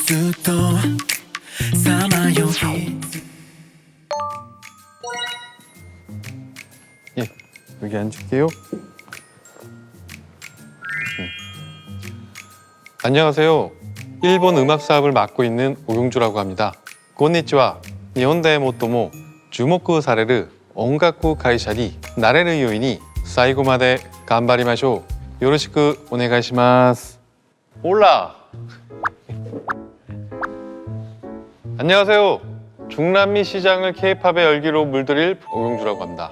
모두 또 삼아요. 예, 여기 앉을게요. 안녕하세요. 일본 음악 사업을 맡고 있는 오용주라고 합니다. 곤니치와 니혼다에 모토모 주목구 사레르 온가쿠 가이샤니 나레르 요인이 사이고마데 간바리마쇼 요로시쿠 오네가이시마스. 올라. 안녕하세요. 중남미 시장을 K-팝의 열기로 물들일 오용주라고 합니다.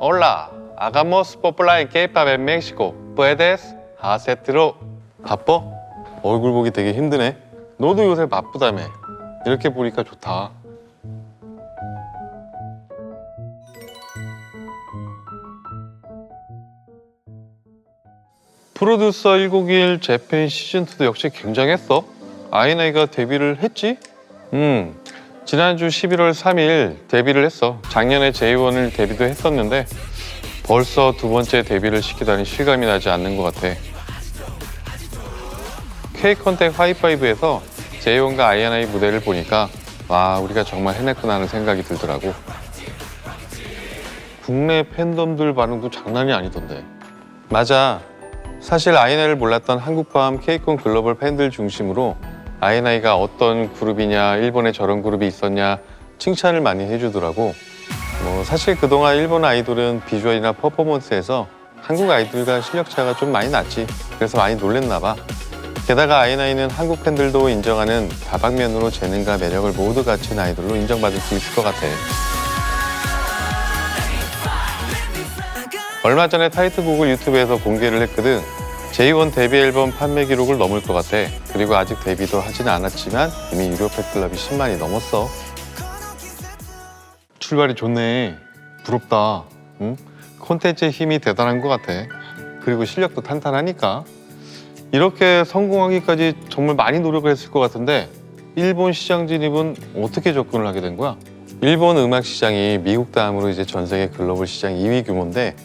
올라. 아가모스 포플라인 K-팝 엔 멕시코 puedes hacerlo. 바빠? 얼굴 보기 되게 힘드네. 너도 요새 바쁘다며. 이렇게 보니까 좋다. 프로듀서 1곡일 재팬 시즌2도 역시 굉장했어. 아이나이가 데뷔를 했지? 지난주 11월 3일 데뷔를 했어. 작년에 J1을 데뷔도 했었는데 벌써 두 번째 데뷔를 시키다니 실감이 나지 않는 것 같아. K-컨택 하이파이브에서 J1과 아이나이 무대를 보니까 와, 우리가 정말 해냈구나 하는 생각이 들더라고. 국내 팬덤들 반응도 장난이 아니던데. 맞아. 사실 아이나이를 몰랐던 한국 포함 K-콘 글로벌 팬들 중심으로 아이나이가 어떤 그룹이냐, 일본에 저런 그룹이 있었냐 칭찬을 많이 해주더라고. 사실 그동안 일본 아이돌은 비주얼이나 퍼포먼스에서 한국 아이돌과 실력 차가 좀 많이 났지. 그래서 많이 놀랬나 봐. 게다가 아이나이는 한국 팬들도 인정하는 다방면으로 재능과 매력을 모두 갖춘 아이돌로 인정받을 수 있을 것 같아. 얼마 전에 타이틀곡을 유튜브에서 공개를 했거든. J1 데뷔 앨범 판매 기록을 넘을 것 같아. 그리고 아직 데뷔도 하지는 않았지만 이미 유료 팬클럽이 10만이 넘었어. 출발이 좋네. 부럽다. 응? 콘텐츠의 힘이 대단한 것 같아. 그리고 실력도 탄탄하니까. 이렇게 성공하기까지 정말 많이 노력을 했을 것 같은데 일본 시장 진입은 어떻게 접근을 하게 된 거야? 일본 음악 시장이 미국 다음으로 이제 전 세계 글로벌 시장 2위 규모인데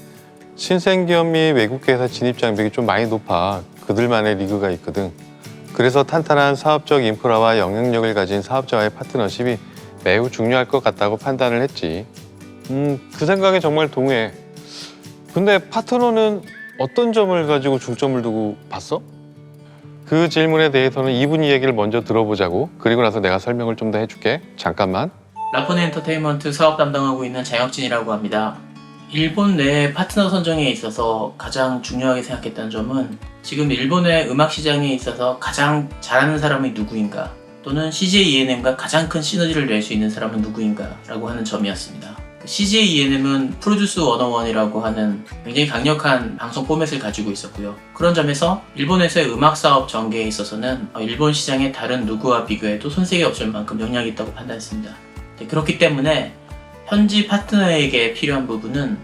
신생기업 및 외국계 회사 진입 장벽이 좀 많이 높아. 그들만의 리그가 있거든. 그래서 탄탄한 사업적 인프라와 영향력을 가진 사업자와의 파트너십이 매우 중요할 것 같다고 판단을 했지. 그 생각에 정말 동의해. 근데 파트너는 어떤 점을 가지고 중점을 두고 봤어? 그 질문에 대해서는 이분이 얘기를 먼저 들어보자고. 그리고 나서 내가 설명을 좀 더 해줄게. 잠깐만. 라포네 엔터테인먼트 사업 담당하고 있는 장혁진이라고 합니다. 일본 내 파트너 선정에 있어서 가장 중요하게 생각했던 점은 지금 일본의 음악 시장에 있어서 가장 잘하는 사람이 누구인가, 또는 CJ ENM과 가장 큰 시너지를 낼 수 있는 사람은 누구인가 라고 하는 점이었습니다. CJ ENM은 프로듀스 101이라고 하는 굉장히 강력한 방송 포맷을 가지고 있었고요. 그런 점에서 일본에서의 음악 사업 전개에 있어서는 일본 시장의 다른 누구와 비교해도 손색이 없을 만큼 영향이 있다고 판단했습니다. 그렇기 때문에 현지 파트너에게 필요한 부분은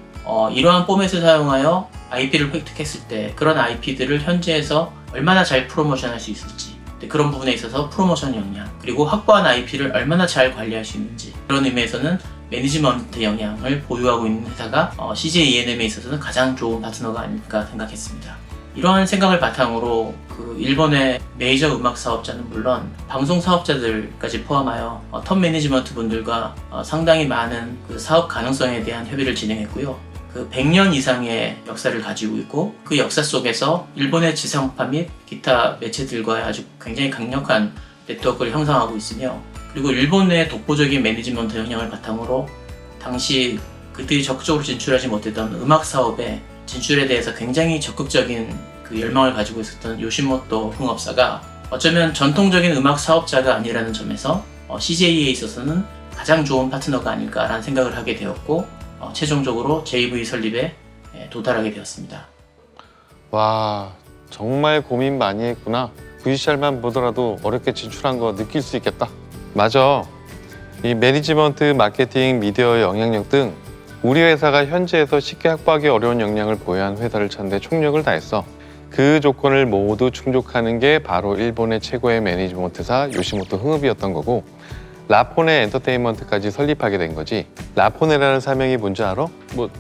이러한 포맷을 사용하여 IP를 획득했을 때 그런 IP들을 현지에서 얼마나 잘 프로모션할 수 있을지, 그런 부분에 있어서 프로모션 역량, 그리고 확보한 IP를 얼마나 잘 관리할 수 있는지, 그런 의미에서는 매니지먼트 역량을 보유하고 있는 회사가 CJ ENM에 있어서는 가장 좋은 파트너가 아닐까 생각했습니다. 이러한 생각을 바탕으로 그 일본의 메이저 음악 사업자는 물론 방송 사업자들까지 포함하여 톱 매니지먼트 분들과 상당히 많은 그 사업 가능성에 대한 협의를 진행했고요. 그 100년 이상의 역사를 가지고 있고 그 역사 속에서 일본의 지상파 및 기타 매체들과의 아주 굉장히 강력한 네트워크를 형성하고 있으며, 그리고 일본 내 독보적인 매니지먼트 역량을 바탕으로 당시 그들이 적극적으로 진출하지 못했던 음악 사업에 진출에 대해서 굉장히 적극적인 그 열망을 가지고 있었던 요시모토 흥업사가 어쩌면 전통적인 음악 사업자가 아니라는 점에서 CJ에 있어서는 가장 좋은 파트너가 아닐까라는 생각을 하게 되었고 최종적으로 JV 설립에 도달하게 되었습니다. 와, 정말 고민 많이 했구나. VCR만 보더라도 어렵게 진출한 거 느낄 수 있겠다. 맞아. 이 매니지먼트, 마케팅, 미디어 영향력 등 우리 회사가 현지에서 쉽게 확보하기 어려운 역량을 보유한 회사를 찾는데 총력을 다했어. 그 조건을 모두 충족하는 게 바로 일본의 최고의 매니지먼트사 요시모토 흥업이었던 거고, 라포네 엔터테인먼트까지 설립하게 된 거지. 라포네라는 사명이 뭔지 알아?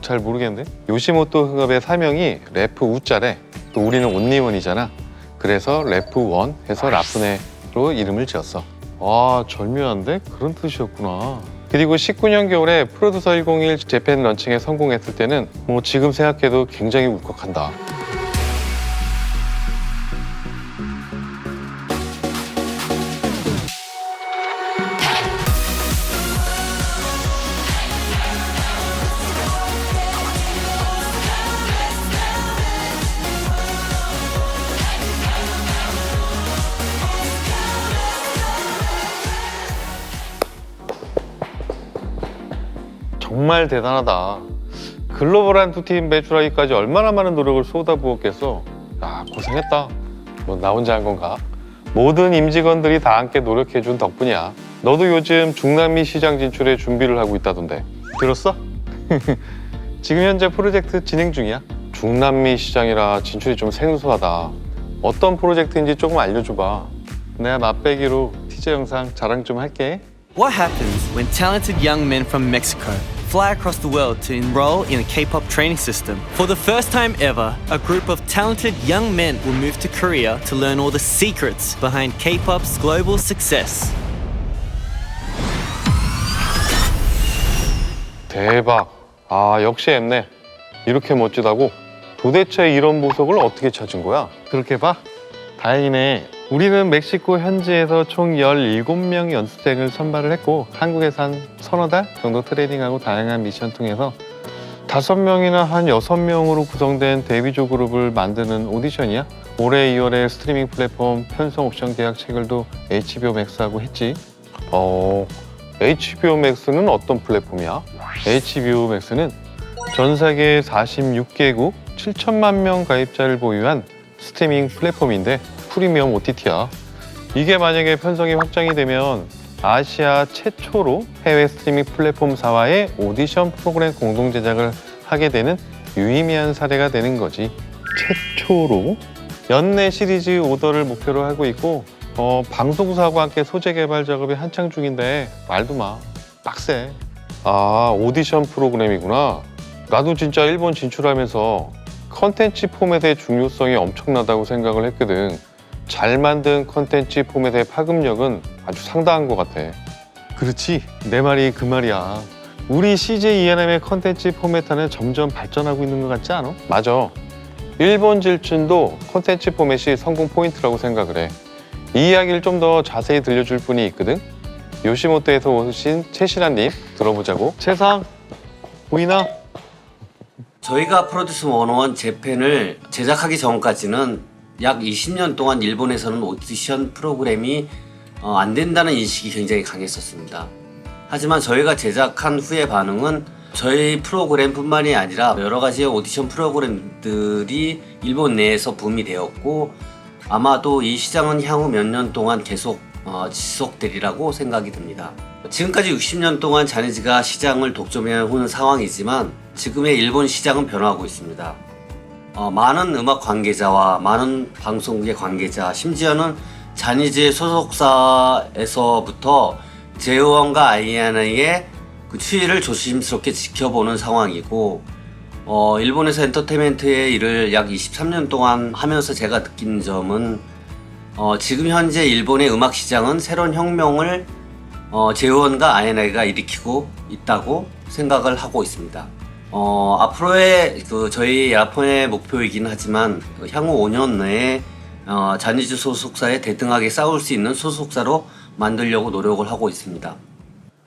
잘 모르겠는데? 요시모토 흥업의 사명이 래프 우자래. 또 우리는 온리원이잖아. 그래서 래프 원 해서 라포네 프로젝트로 이름을 지었어. 와, 절묘한데? 그런 뜻이었구나. 그리고 19년 겨울에 프로듀서 101 재팬 런칭에 성공했을 때는 뭐 지금 생각해도 굉장히 울컥한다. 정말 대단하다. 글로벌한 두 팀 매출하기까지 얼마나 많은 노력을 쏟아부었겠어. 야, 고생했다. 뭐 나 혼자 한 건가? 모든 임직원들이 다 함께 노력해준 덕분이야. 너도 요즘 중남미 시장 진출에 준비를 하고 있다던데. 들었어? 지금 현재 프로젝트 진행 중이야. 중남미 시장이라 진출이 좀 생소하다. 어떤 프로젝트인지 조금 알려줘봐. 내가 맛배기로 티저 영상 자랑 좀 할게. What happens when talented young men from Mexico fly across the world to enroll in a K-pop training system? For the first time ever, a group of talented young men will move to Korea to learn all the secrets behind K-pop's global success. 대박. 아, 역시 엠네. 이렇게 멋지다고? 도대체 이런 보석을 어떻게 찾은 거야? 그렇게 봐? 다행이네. 우리는 멕시코 현지에서 총 17명 연습생을 선발을 했고 한국에서 한 서너 달 정도 트레이닝하고 다양한 미션 통해서 5명이나 한 6명으로 구성된 데뷔조 그룹을 만드는 오디션이야. 올해 2월에 스트리밍 플랫폼 편성 옵션 계약 체결도 HBO Max하고 했지. HBO Max는 어떤 플랫폼이야? HBO Max는 전 세계 46개국 7천만 명 가입자를 보유한 스트리밍 플랫폼인데 프리미엄 OTT야. 이게 만약에 편성이 확장이 되면 아시아 최초로 해외 스트리밍 플랫폼사와의 오디션 프로그램 공동 제작을 하게 되는 유의미한 사례가 되는 거지. 최초로? 연내 시리즈 오더를 목표로 하고 있고 방송사와 함께 소재 개발 작업이 한창 중인데 말도 마. 빡세. 아, 오디션 프로그램이구나. 나도 진짜 일본 진출하면서 컨텐츠 포맷의 중요성이 엄청나다고 생각을 했거든. 잘 만든 컨텐츠 포맷의 파급력은 아주 상당한 것 같아. 그렇지, 내 말이 그 말이야. 우리 CJ ENM의 컨텐츠 포맷화는 점점 발전하고 있는 것 같지 않아? 맞아. 일본 질춘도 컨텐츠 포맷이 성공 포인트라고 생각을 해. 이 이야기를 좀 더 자세히 들려줄 분이 있거든. 요시모토에서 오신 최신아님 들어보자고. 최상, 보이나? 저희가 프로듀스 101 재팬을 제작하기 전까지는 약 20년 동안 일본에서는 오디션 프로그램이 안 된다는 인식이 굉장히 강했었습니다. 하지만 저희가 제작한 후의 반응은 저희 프로그램뿐만이 아니라 여러 가지의 오디션 프로그램들이 일본 내에서 붐이 되었고 아마도 이 시장은 향후 몇 년 동안 계속 지속되리라고 생각이 듭니다. 지금까지 60년 동안 자니즈가 시장을 독점해오는 상황이지만 지금의 일본 시장은 변화하고 있습니다. 많은 음악 관계자와 많은 방송국의 관계자, 심지어는 자니즈의 소속사에서부터 제이원과 아이아나의 그 추이를 조심스럽게 지켜보는 상황이고 일본에서 엔터테인먼트의 일을 약 23년 동안 하면서 제가 느낀 점은 지금 현재 일본의 음악 시장은 새로운 혁명을 제이원과 아이아나가 일으키고 있다고 생각을 하고 있습니다. 앞으로의 저희 야폰의 목표이긴 하지만 향후 5년 내에 자니즈 소속사에 대등하게 싸울 수 있는 소속사로 만들려고 노력을 하고 있습니다.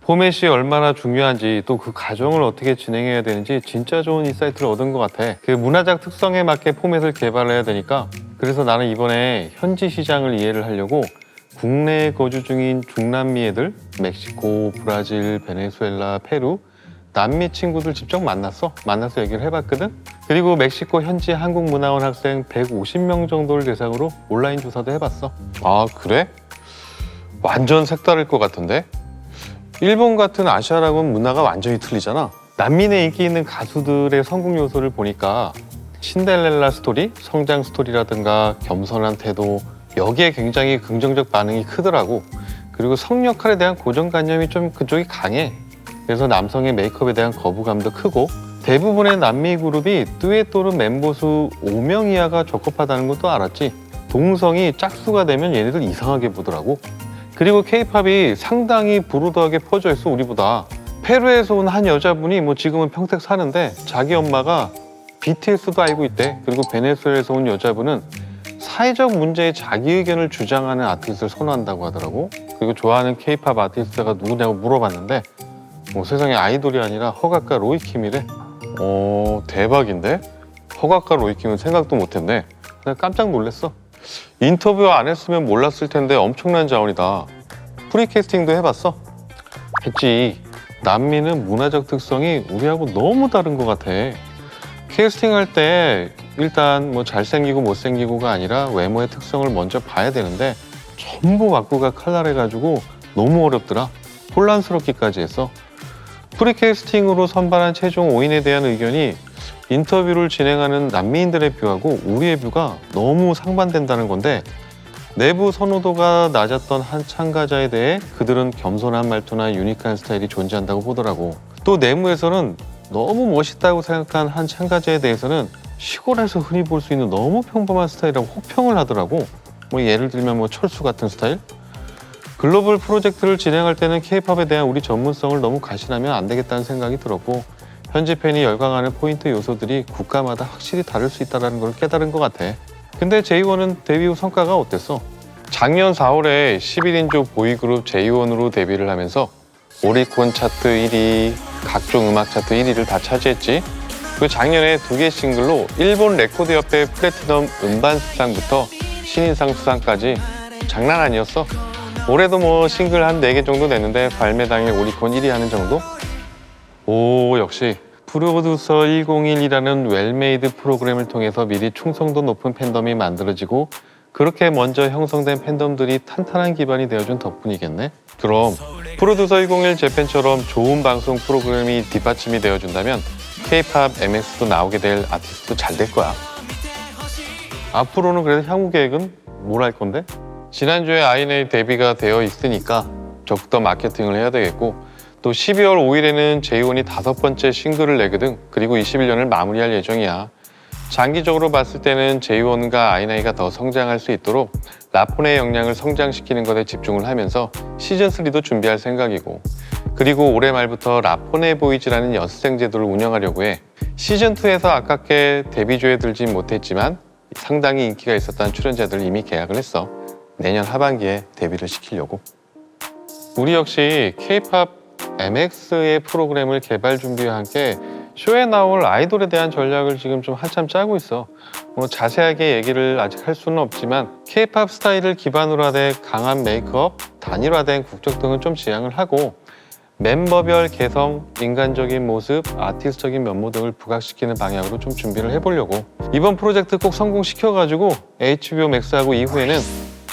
포맷이 얼마나 중요한지 또 그 과정을 어떻게 진행해야 되는지 진짜 좋은 인사이트를 얻은 것 같아. 그 문화적 특성에 맞게 포맷을 개발해야 되니까 그래서 나는 이번에 현지 시장을 이해를 하려고 국내에 거주 중인 중남미 애들, 멕시코, 브라질, 베네수엘라, 페루 남미 친구들 직접 만나서 얘기를 해봤거든. 그리고 멕시코 현지 한국문화원 학생 150명 정도를 대상으로 온라인 조사도 해봤어. 아, 그래? 완전 색다를 것 같은데? 일본 같은 아시아랑은 문화가 완전히 틀리잖아. 남미 내 인기 있는 가수들의 성공 요소를 보니까 신데렐라 스토리, 성장 스토리라든가 겸손한 태도 여기에 굉장히 긍정적 반응이 크더라고. 그리고 성 역할에 대한 고정관념이 좀 그쪽이 강해. 그래서 남성의 메이크업에 대한 거부감도 크고 대부분의 남미 그룹이 듀엣 또는 멤버 수 5명 이하가 적합하다는 것도 알았지. 동성이 짝수가 되면 얘네들 이상하게 보더라고. 그리고 케이팝이 상당히 브로드하게 퍼져 있어, 우리보다. 페루에서 온 한 여자분이 뭐 지금은 평택 사는데 자기 엄마가 BTS도 알고 있대. 그리고 베네수엘에서 온 여자분은 사회적 문제에 자기 의견을 주장하는 아티스트를 선호한다고 하더라고. 그리고 좋아하는 케이팝 아티스트가 누구냐고 물어봤는데 세상에 아이돌이 아니라 허각과 로이킴이래. 대박인데? 허각과 로이킴은 생각도 못했네. 그냥 깜짝 놀랐어. 인터뷰 안 했으면 몰랐을 텐데 엄청난 자원이다. 프리캐스팅도 해봤어? 했지. 남미는 문화적 특성이 우리하고 너무 다른 것 같아. 캐스팅할 때 일단 뭐 잘생기고 못생기고가 아니라 외모의 특성을 먼저 봐야 되는데 전부 왁구가 칼날해가지고 너무 어렵더라. 혼란스럽기까지 했어. 프리캐스팅으로 선발한 최종 5인에 대한 의견이 인터뷰를 진행하는 남미인들의 뷰하고 우리의 뷰가 너무 상반된다는 건데 내부 선호도가 낮았던 한 참가자에 대해 그들은 겸손한 말투나 유니크한 스타일이 존재한다고 보더라고. 또 내부에서는 너무 멋있다고 생각한 한 참가자에 대해서는 시골에서 흔히 볼 수 있는 너무 평범한 스타일이라고 호평을 하더라고. 뭐 예를 들면 뭐 철수 같은 스타일? 글로벌 프로젝트를 진행할 때는 케이팝에 대한 우리 전문성을 너무 과신하면 안 되겠다는 생각이 들었고 현지 팬이 열광하는 포인트 요소들이 국가마다 확실히 다를 수 있다는 걸 깨달은 것 같아. 근데 제이원은 데뷔 후 성과가 어땠어? 작년 4월에 11인조 보이그룹 제이원으로 데뷔를 하면서 오리콘 차트 1위, 각종 음악 차트 1위를 다 차지했지. 그 작년에 2개 싱글로 일본 레코드협회 플래티넘 음반 수상부터 신인상 수상까지 장난 아니었어. 올해도 뭐 싱글 한 4개 정도 냈는데 발매 당일 오리콘 1위 하는 정도? 오, 역시 프로듀서 101이라는 웰메이드 프로그램을 통해서 미리 충성도 높은 팬덤이 만들어지고 그렇게 먼저 형성된 팬덤들이 탄탄한 기반이 되어준 덕분이겠네. 그럼 프로듀서 101 재팬처럼 좋은 방송 프로그램이 뒷받침이 되어준다면 K-팝 MX도 나오게 될 아티스트도 잘 될 거야. 앞으로는 그래도 향후 계획은 뭘 할 건데? 지난주에 아이네이 데뷔가 되어 있으니까 적극 마케팅을 해야 되겠고 또 12월 5일에는 제이원이 5번째 싱글을 내거든. 그리고 21년을 마무리할 예정이야. 장기적으로 봤을 때는 제이원과 아이나이가 더 성장할 수 있도록 라폰의 역량을 성장시키는 것에 집중을 하면서 시즌3도 준비할 생각이고 그리고 올해 말부터 라폰의 보이즈라는 연습생 제도를 운영하려고 해. 시즌2에서 아깝게 데뷔조에 들진 못했지만 상당히 인기가 있었던 출연자들 이미 계약을 했어. 내년 하반기에 데뷔를 시키려고. 우리 역시 K-팝 MX의 프로그램을 개발 준비와 함께 쇼에 나올 아이돌에 대한 전략을 지금 좀 한참 짜고 있어. 뭐 자세하게 얘기를 아직 할 수는 없지만 K-팝 스타일을 기반으로 하되 강한 메이크업, 단일화된 국적 등은 좀 지향을 하고 멤버별 개성, 인간적인 모습, 아티스트적인 면모 등을 부각시키는 방향으로 좀 준비를 해보려고. 이번 프로젝트 꼭 성공시켜가지고 HBO 맥스하고 이후에는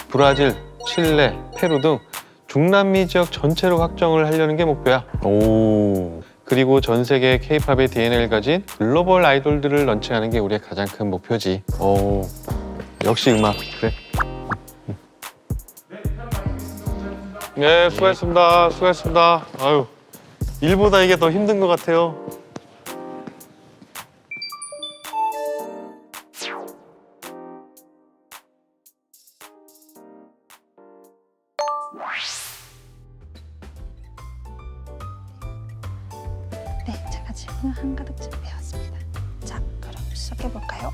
브라질, 칠레, 페루 등 중남미 지역 전체로 확정을 하려는 게 목표야. 오. 그리고 전 세계 K-팝의 DNA를 가진 글로벌 아이돌들을 런칭하는 게 우리의 가장 큰 목표지. 오. 역시 음악. 그래. 네, 수고했습니다. 수고했습니다. 아유, 일보다 이게 더 힘든 것 같아요. 네, 제가 질문을 한가득 준비해왔습니다. 자, 그럼 시작해볼까요?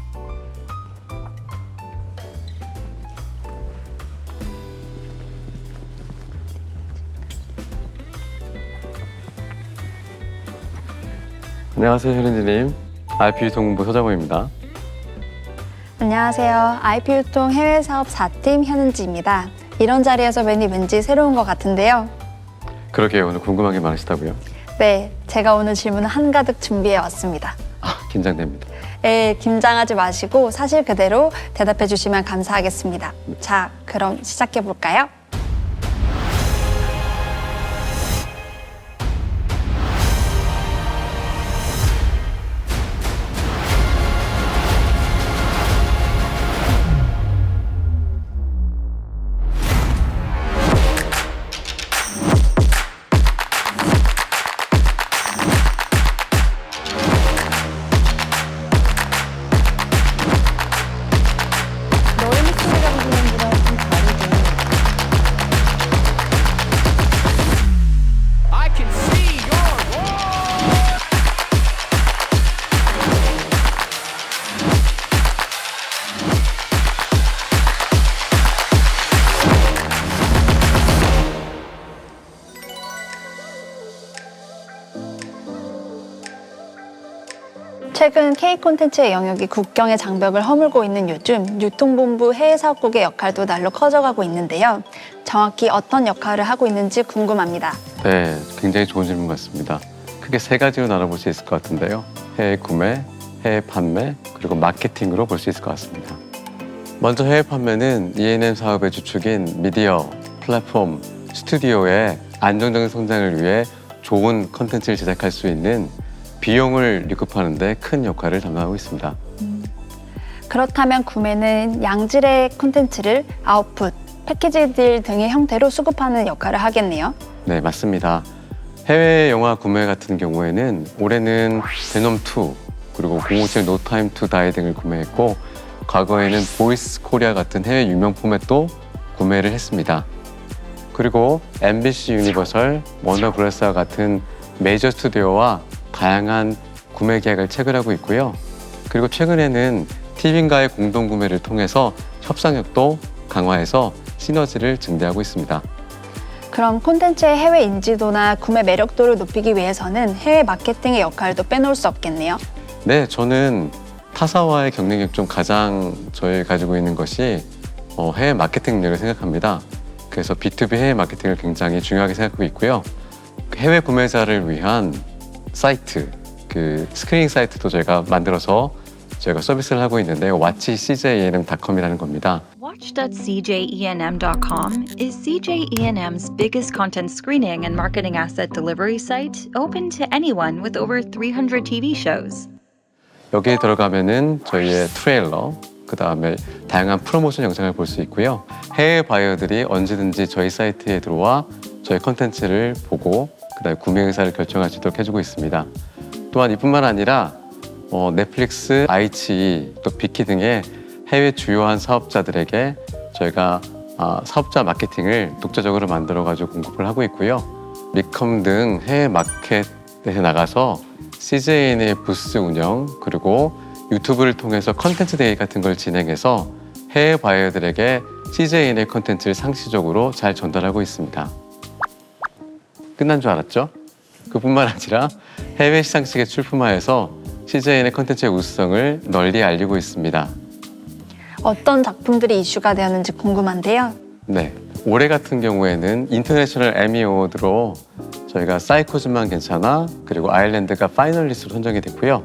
안녕하세요, 현은지님. IP 유통본부 서장호입니다. 안녕하세요. IP 유통 해외 사업 4팀 현은지입니다. 이런 자리에서 뵈니 왠지 새로운 것 같은데요. 그러게요, 오늘 궁금한 게 많으시다고요? 네, 제가 오늘 질문을 한가득 준비해왔습니다. 긴장됩니다. 네, 긴장하지 마시고 사실 그대로 대답해 주시면 감사하겠습니다. 자, 그럼 시작해볼까요? 너의 목소리라는 최근 K 콘텐츠의 영역이 국경의 장벽을 허물고 있는 요즘 유통본부 해외 사업국의 역할도 날로 커져가고 있는데요. 정확히 어떤 역할을 하고 있는지 궁금합니다. 네, 굉장히 좋은 질문 같습니다. 크게 세 가지로 나눠볼 수 있을 것 같은데요. 해외 구매, 해외 판매, 그리고 마케팅으로 볼 수 있을 것 같습니다. 먼저 해외 판매는 E&M 사업의 주축인 미디어, 플랫폼, 스튜디오의 안정적인 성장을 위해 좋은 컨텐츠를 제작할 수 있는 비용을 유급하는 데 큰 역할을 담당하고 있습니다. 그렇다면 구매는 양질의 콘텐츠를 아웃풋, 패키지 딜 등의 형태로 수급하는 역할을 하겠네요. 네, 맞습니다. 해외 영화 구매 같은 경우에는 올해는 베놈2 그리고 007 노 타임 투 다이 등을 구매했고 과거에는 보이스 코리아 같은 해외 유명 포맷도 구매를 했습니다. 그리고 MBC 유니버설, 워너브라더스와 같은 메이저 스튜디오와 다양한 구매 계약을 체결하고 있고요. 그리고 최근에는 TV인가의 공동 구매를 통해서 협상력도 강화해서 시너지를 증대하고 있습니다. 그럼 콘텐츠의 해외 인지도나 구매 매력도를 높이기 위해서는 해외 마케팅의 역할도 빼놓을 수 없겠네요. 네, 저는 타사와의 경쟁력 중 가장 저희 가지고 있는 것이 해외 마케팅 능력을 생각합니다. 그래서 B2B 해외 마케팅을 굉장히 중요하게 생각하고 있고요. 해외 구매자를 위한 사이트, 그 스크리닝 사이트도 저희가 만들어서 저희가 서비스를 하고 있는데요. watchcjenm.com이라는 겁니다. Watch.cjenm.com is CJENM's biggest content screening and marketing asset delivery site, open to anyone with over 300 TV shows. 여기에 들어가면은 저희의 트레일러, 그 다음에 다양한 프로모션 영상을 볼 수 있고요. 해외 바이어들이 언제든지 저희 사이트에 들어와 저희 컨텐츠를 보고 그다음에 구매 의사를 결정할 수 있도록 해주고 있습니다. 또한 이뿐만 아니라 넷플릭스, 아이치, 또 비키 등의 해외 주요한 사업자들에게 저희가 사업자 마케팅을 독자적으로 만들어가지고 공급을 하고 있고요. 미컴 등 해외 마켓에 나가서 CJN의 부스 운영 그리고 유튜브를 통해서 컨텐츠 데이 같은 걸 진행해서 해외 바이어들에게 CJN의 컨텐츠를 상시적으로 잘 전달하고 있습니다. 끝난 줄 알았죠? 그뿐만 아니라 해외 시상식에 출품하여서 CJN의 컨텐츠의 우수성을 널리 알리고 있습니다. 어떤 작품들이 이슈가 되었는지 궁금한데요. 네, 올해 같은 경우에는 인터내셔널 에미 어워드로 저희가 사이코즈만 괜찮아 그리고 아일랜드가 파이널리스트로 선정이 됐고요.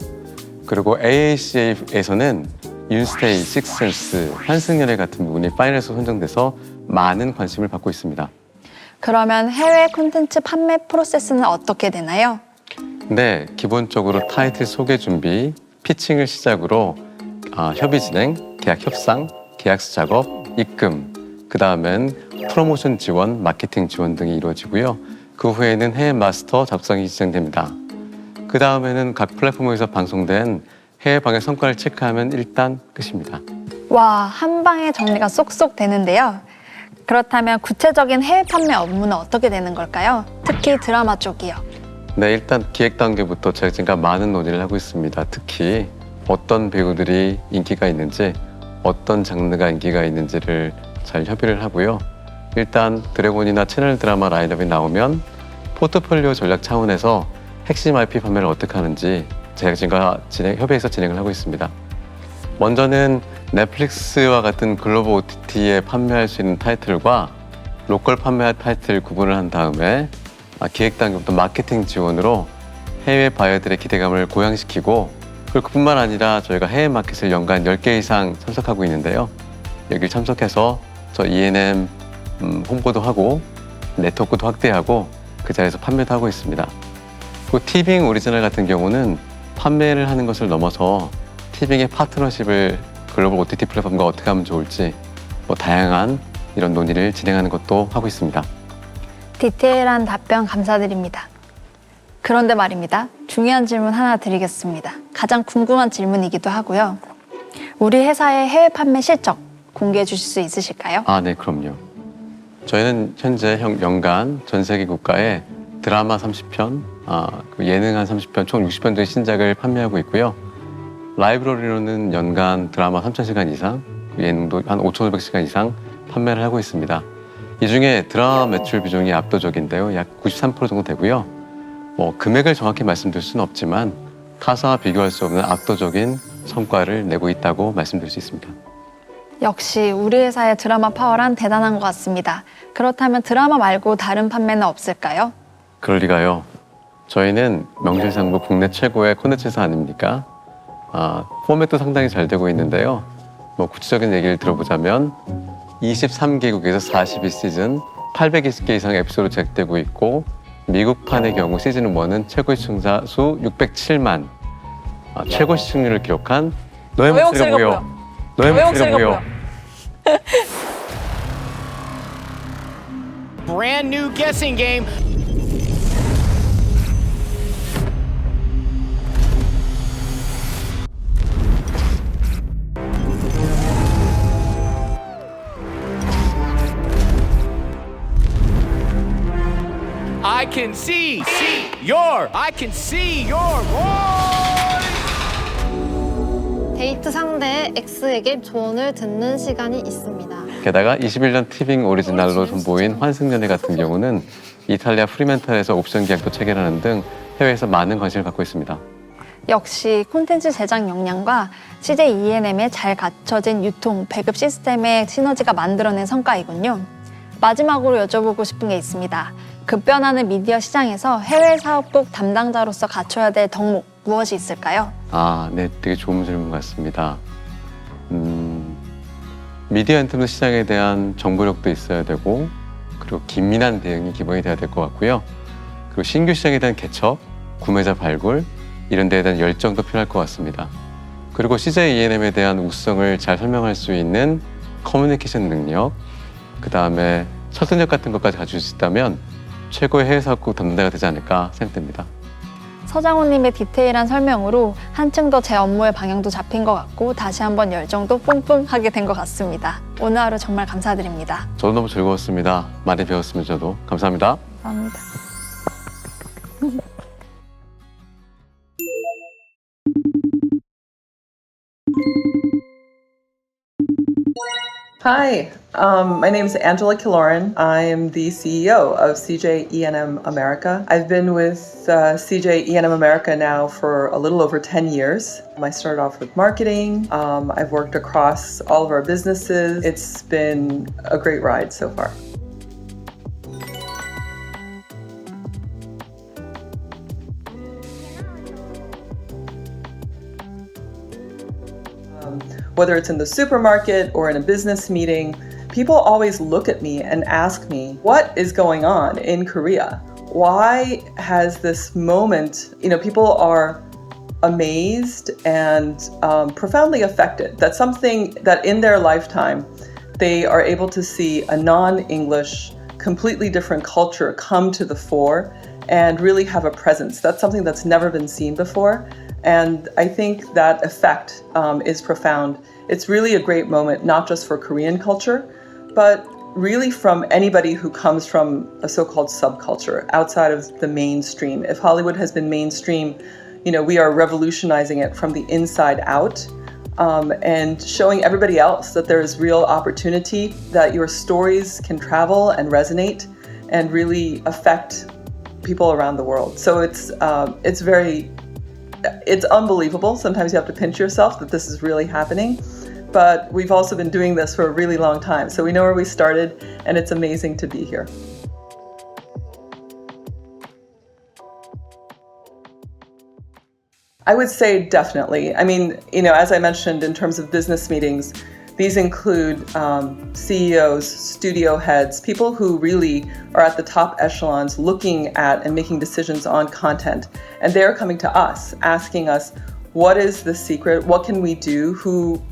그리고 AACA에서는 윤스테이, 식스센스, 환승연애 같은 부분이 파이널리스트로 선정돼서 많은 관심을 받고 있습니다. 그러면 해외 콘텐츠 판매 프로세스는 어떻게 되나요? 네, 기본적으로 타이틀 소개 준비, 피칭을 시작으로 협의 진행, 계약 협상, 계약서 작업, 입금, 그 다음엔 프로모션 지원, 마케팅 지원 등이 이루어지고요. 그 후에는 해외 마스터 작성이 진행됩니다. 그 다음에는 각 플랫폼에서 방송된 해외 방의 성과를 체크하면 일단 끝입니다. 와, 한 방에 정리가 쏙쏙 되는데요. 그렇다면 구체적인 해외 판매 업무는 어떻게 되는 걸까요? 특히 드라마 쪽이요. 네, 일단 기획 단계부터 제가 많은 논의를 하고 있습니다. 특히 어떤 배우들이 인기가 있는지, 어떤 장르가 인기가 있는지를 잘 협의를 하고요. 일단 드래곤이나 채널 드라마 라인업이 나오면 포트폴리오 전략 차원에서 핵심 IP 판매를 어떻게 하는지 제작진과 협의해서 진행을 하고 있습니다. 먼저는 넷플릭스와 같은 글로벌 OTT에 판매할 수 있는 타이틀과 로컬 판매할 타이틀 구분을 한 다음에 기획 단계부터 마케팅 지원으로 해외 바이어들의 기대감을 고양시키고 그리고 그뿐만 아니라 저희가 해외 마켓을 연간 10개 이상 참석하고 있는데요. 여기 참석해서 저 E&M 홍보도 하고 네트워크도 확대하고 그 자리에서 판매도 하고 있습니다. 그리고 티빙 오리지널 같은 경우는 판매를 하는 것을 넘어서 티빙의 파트너십을 글로벌 OTT 플랫폼과 어떻게 하면 좋을지 다양한 이런 논의를 진행하는 것도 하고 있습니다. 디테일한 답변 감사드립니다. 그런데 말입니다. 중요한 질문 하나 드리겠습니다. 가장 궁금한 질문이기도 하고요. 우리 회사의 해외 판매 실적 공개해 주실 수 있으실까요? 네, 그럼요. 저희는 현재 연간 전 세계 국가에 드라마 30편, 예능 한 30편, 총 60편 정도의 신작을 판매하고 있고요. 라이브러리로는 연간 드라마 3,000시간 이상, 예능도 한 5,500시간 이상 판매를 하고 있습니다. 이 중에 드라마 매출 비중이 압도적인데요. 약 93% 정도 되고요. 금액을 정확히 말씀드릴 수는 없지만 타사와 비교할 수 없는 압도적인 성과를 내고 있다고 말씀드릴 수 있습니다. 역시 우리 회사의 드라마 파워란 대단한 것 같습니다. 그렇다면 드라마 말고 다른 판매는 없을까요? 그럴 리가요. 저희는 명실상부 국내 최고의 콘텐츠 회사 아닙니까? 포맷도 상당히 잘 되고 있는데요. 뭐 구체적인 얘기를 들어보자면 23개국에서 42시즌 820개 이상의 에피소드 제작되고 있고 미국판의 경우 시즌 1은 최고 시청자 수 607만 최고 시청률을 기록한 너의 목소리가 보여. 너의 목소리가 보여. Brand new guessing game. I can see your voice. 데이트 상대의 X에게 조언을 듣는 시간이 있습니다. 게다가 21년 티빙 오리지널로 선보인 환승연애 같은 경우는 이탈리아 프리멘탈에서 옵션 계약도 체결하는 등 해외에서 많은 관심을 받고 있습니다. 역시 콘텐츠 제작 역량과 CJ E&M의 잘 갖춰진 유통, 배급 시스템의 시너지가 만들어낸 성과이군요. 마지막으로 여쭤보고 싶은 게 있습니다. 급변하는 미디어 시장에서 해외 사업국 담당자로서 갖춰야 될 덕목 무엇이 있을까요? 네, 되게 좋은 질문 같습니다. 미디어 엔터테인먼트 시장에 대한 정보력도 있어야 되고 그리고 긴밀한 대응이 기본이 돼야 될 것 같고요. 그리고 신규 시장에 대한 개척, 구매자 발굴 이런 데에 대한 열정도 필요할 것 같습니다. 그리고 CJ E&M에 대한 우수성을 잘 설명할 수 있는 커뮤니케이션 능력, 그 다음에 설득력 같은 것까지 가질 수 있다면 최고의 해외 사업국 담당자가 되지 않을까 생각됩니다. 서장훈님의 디테일한 설명으로 한층 더 제 업무의 방향도 잡힌 것 같고 다시 한번 열정도 뿜뿜하게 된 것 같습니다. 오늘 하루 정말 감사드립니다. 저도 너무 즐거웠습니다. 많이 배웠습니다. 저도. 감사합니다. 감사합니다. Hi, my name is Angela Killoran. I am the CEO of CJ E&M America. I've been with CJ E&M America now for a little over 10 years. I started off with marketing. I've worked across all of our businesses. It's been a great ride so far. Whether it's in the supermarket or in a business meeting, people always look at me and ask me, what is going on in Korea? Why has this moment, people are amazed and profoundly affected that something that in their lifetime, they are able to see a non-English, completely different culture come to the fore and really have a presence. That's something that's never been seen before. And I think that effect is profound. It's really a great moment, not just for Korean culture, but really from anybody who comes from a so-called subculture outside of the mainstream. If Hollywood has been mainstream, we are revolutionizing it from the inside out and showing everybody else that there is real opportunity, that your stories can travel and resonate and really affect people around the world. So it's unbelievable. Sometimes you have to pinch yourself that this is really happening. But we've also been doing this for a really long time. So we know where we started, and it's amazing to be here. I would say definitely. I mean, as I mentioned in terms of business meetings, these include CEOs, studio heads, people who really are at the top echelons looking at and making decisions on content. And they're coming to us, asking us, what is the secret? What can we do? Who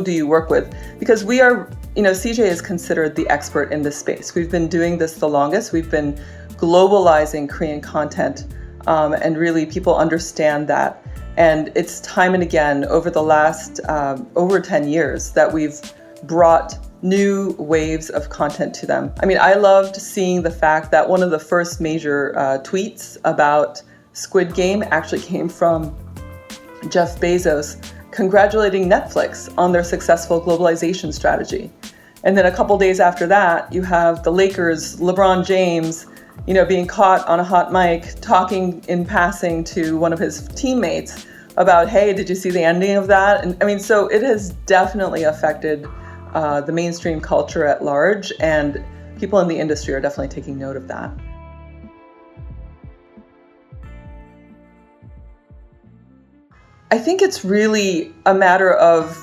do you work with? Because we are, CJ is considered the expert in this space. We've been doing this the longest. We've been globalizing Korean content, and really people understand that. And it's time and again over the last over 10 years that we've brought new waves of content to them. I mean, I loved seeing the fact that one of the first major tweets about Squid Game actually came from Jeff Bezos congratulating Netflix on their successful globalization strategy. And then a couple days after that, you have the Lakers, LeBron James, being caught on a hot mic talking in passing to one of his teammates about, hey, did you see the ending of that? And I mean, so it has definitely affected the mainstream culture at large, and people in the industry are definitely taking note of that. I think it's really a matter of,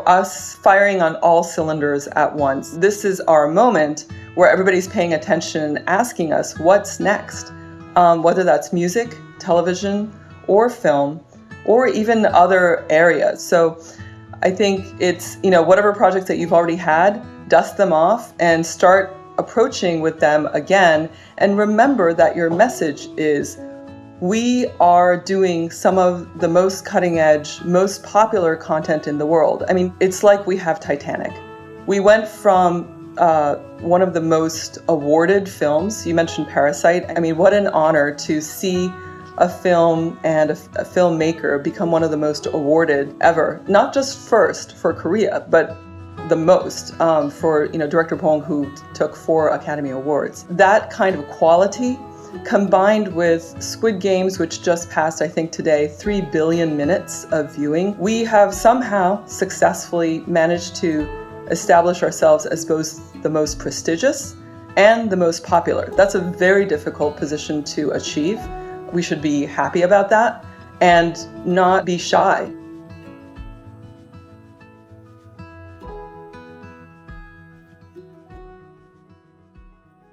us firing on all cylinders at once. This is our moment where everybody's paying attention, asking us what's next, whether that's music, television, or film, or even other areas. So I think it's, whatever projects that you've already had, dust them off and start approaching with them again. And remember that your message is, we are doing some of the most cutting edge, most popular content in the world. I mean, it's like we have Titanic. We went from one of the most awarded films. You mentioned Parasite. I mean, what an honor to see a film and a filmmaker become one of the most awarded ever. Not just first for Korea, but the most for director Bong, who took 4 Academy Awards. That kind of quality, combined with Squid Games, which just passed, I think today, 3 billion minutes of viewing, we have somehow successfully managed to establish ourselves as both the most prestigious and the most popular. That's a very difficult position to achieve. We should be happy about that and not be shy.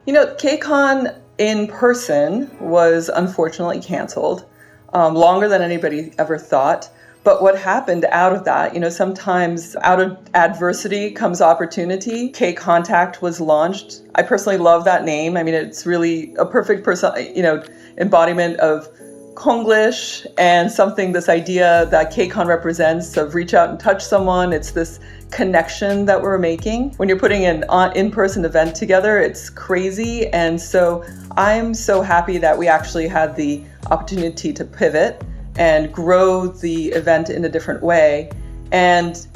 KCON in person was unfortunately canceled, longer than anybody ever thought. But what happened out of that, sometimes out of adversity comes opportunity. K-Contact was launched. I personally love that name. I mean, it's really a perfect embodiment of Konglish and this idea that KCON represents of reach out and touch someone. It's this connection that we're making. When you're putting an in-person event together, it's crazy. And so I'm so happy that we actually had the opportunity to pivot and grow the event in a different way. And,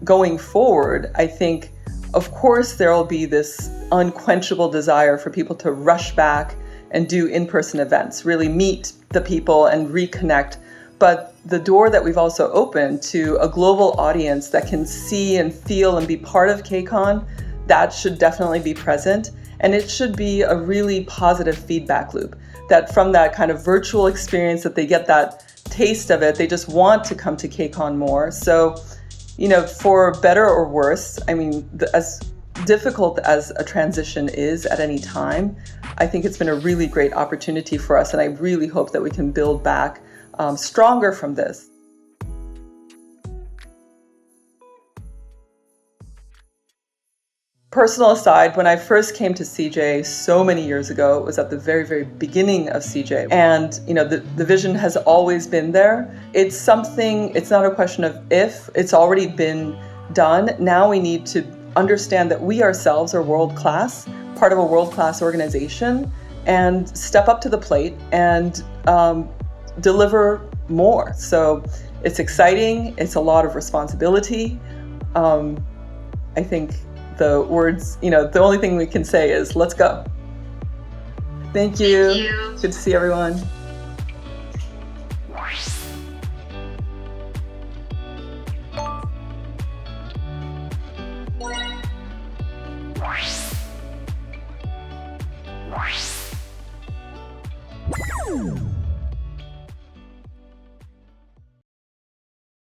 going forward, I think, of course, there will be this unquenchable desire for people to rush back and do in-person events, really meet the people and reconnect. But the door that we've also opened to a global audience that can see and feel and be part of KCON, that should definitely be present. And it should be a really positive feedback loop, that from that kind of virtual experience that they get that taste of it, they just want to come to KCON more. So, for better or worse, I mean, as difficult as a transition is at any time, I think it's been a really great opportunity for us, and I really hope that we can build back stronger from this. Personal aside, when I first came to CJ so many years ago, it was at the very, very beginning of CJ. And, the vision has always been there. It's not a question of if, it's already been done. Now we need to understand that we ourselves are world-class, part of a world-class organization, and step up to the plate and deliver more. So it's exciting. It's a lot of responsibility. I think the words, the only thing we can say is, let's go. Thank you. Good to see everyone.